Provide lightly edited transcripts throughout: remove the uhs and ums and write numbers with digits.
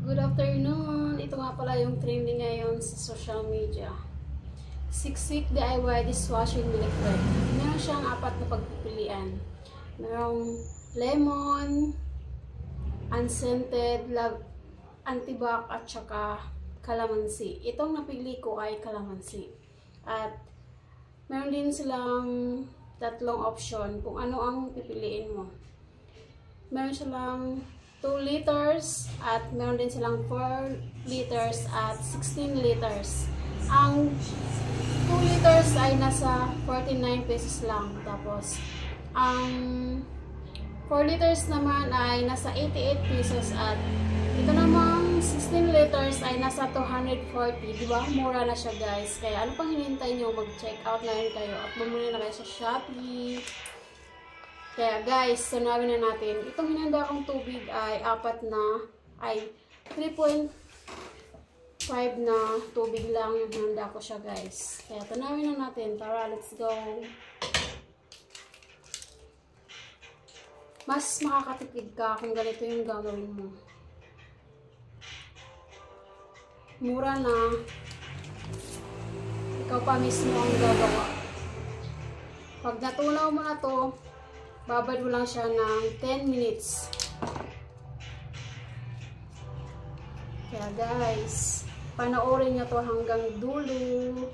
Good afternoon! Ito nga pala yung trending ngayon sa social media. Siksik DIY dishwashing liquid. Meron siyang 4 na pagpipilian. Merong lemon, unscented, antibac at saka calamansi. Itong napili ko ay calamansi. At meron din silang 3 option kung ano ang pipiliin mo. Meron silang 2 liters at meron din silang 4 liters at 16 liters. Ang 2 liters ay nasa 49 pesos lang. Tapos, ang 4 liters naman ay nasa 88 pesos at ito namang 16 liters ay nasa 240. Diba? Mura na siya guys. Kaya ano pang hinihintay nyo? Mag-check out na rin kayo at bumili na kayo sa Shopee. Kaya guys, sunawin na natin. Itong hinanda kong tubig ay 3.5 na tubig lang yung hinanda ko siya guys. Kaya tunawin na natin. Tara, let's go. Mas makakatipid ka kung ganito yung gagawin mo. Mura na. Ikaw pa mismo ang gagawa. Pag natunaw mo na to, babad mo lang siya ng 10 minutes. Kaya guys, panoorin niyo to hanggang dulo.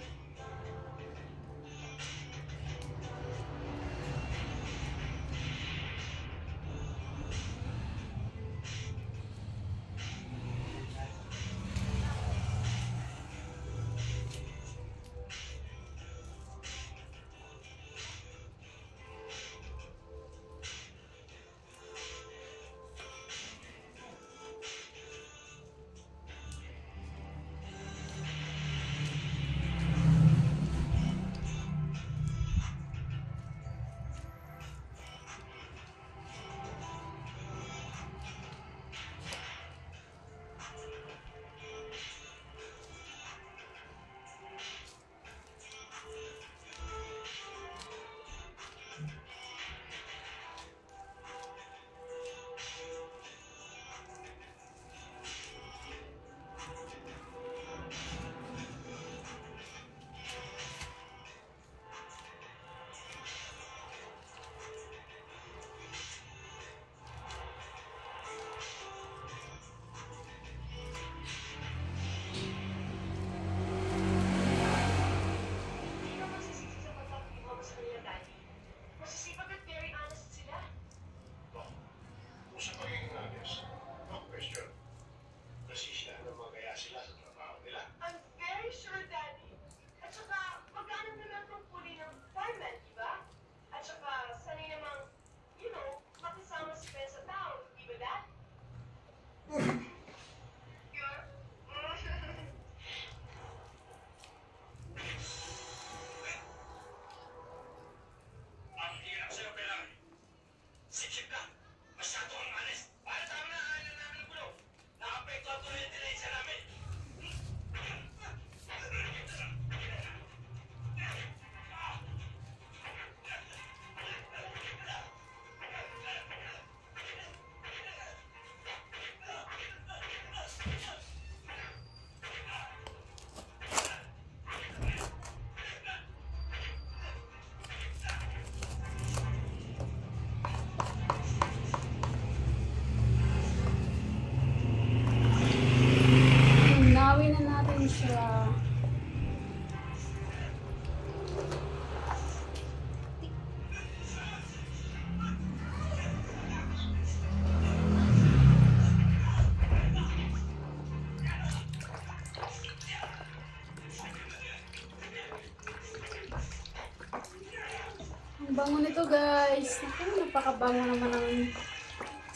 Ang bango nito guys. Napakabango naman ng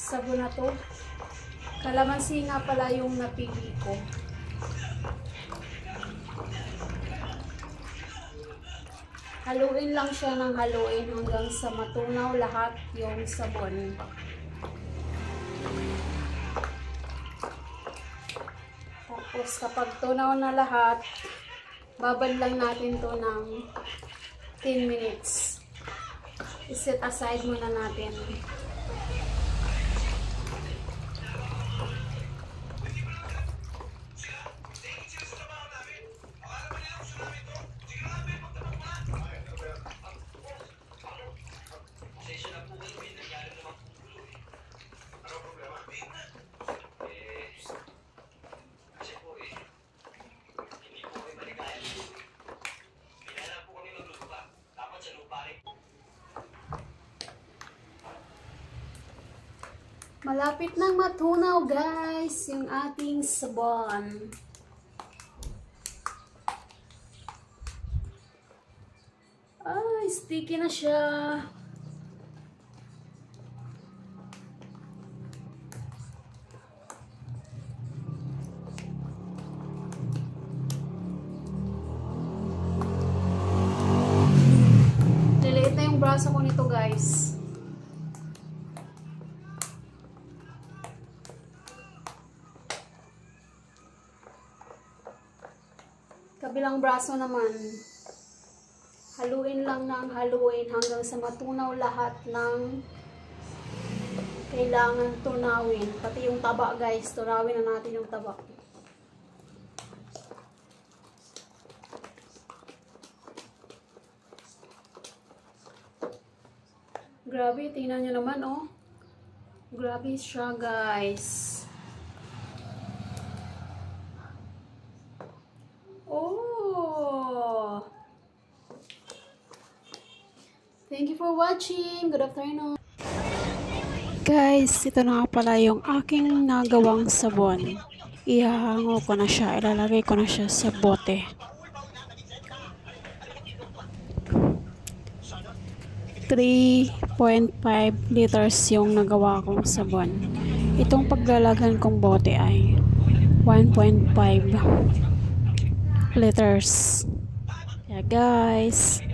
sabon na to. Calamansi nga pala yung napili ko. Haluin lang siya ng haluin hanggang sa matunaw lahat yung sabon. Tapos kapag tunaw na lahat, babad lang natin to ng 10 minutes. I-set aside muna natin. Malapit nang matunaw guys yung ating sabon. Ay, sticky na siya. Liliit na yung braso ko nito guys. Kabilang braso naman. Haluin lang ng haluin hanggang sa matunaw lahat ng kailangan tunawin. Pati yung taba guys, tunawin na natin yung taba. Grabe, tingnan nyo naman oh. Grabe siya guys. Oh! Thank you for watching. Good afternoon. Guys, ito na nga pala yung aking nagawang sabon. Ihahango ko na siya. Ilalagay ko na siya sa bote. 3.5 liters yung nagawa kong sabon. Itong paglalagan kong bote ay 1.5 liters. Kaya guys,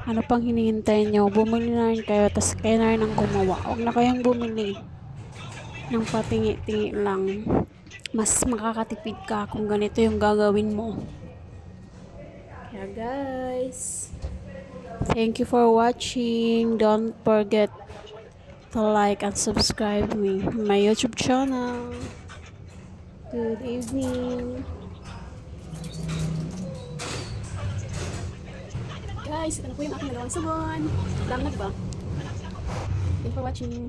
ano pang hinihintay nyo? Bumili na rin kayo, tas kayo na rin ang gumawa. Huwag na kayong bumili ng patingi-tingi lang. Mas makakatipid ka kung ganito yung gagawin mo. Kaya guys, thank you for watching. Don't forget to like and subscribe me on my YouTube channel. Good evening. Guys, ito na po yung aking nagawang sabon. Dami na diba? Thank you for watching.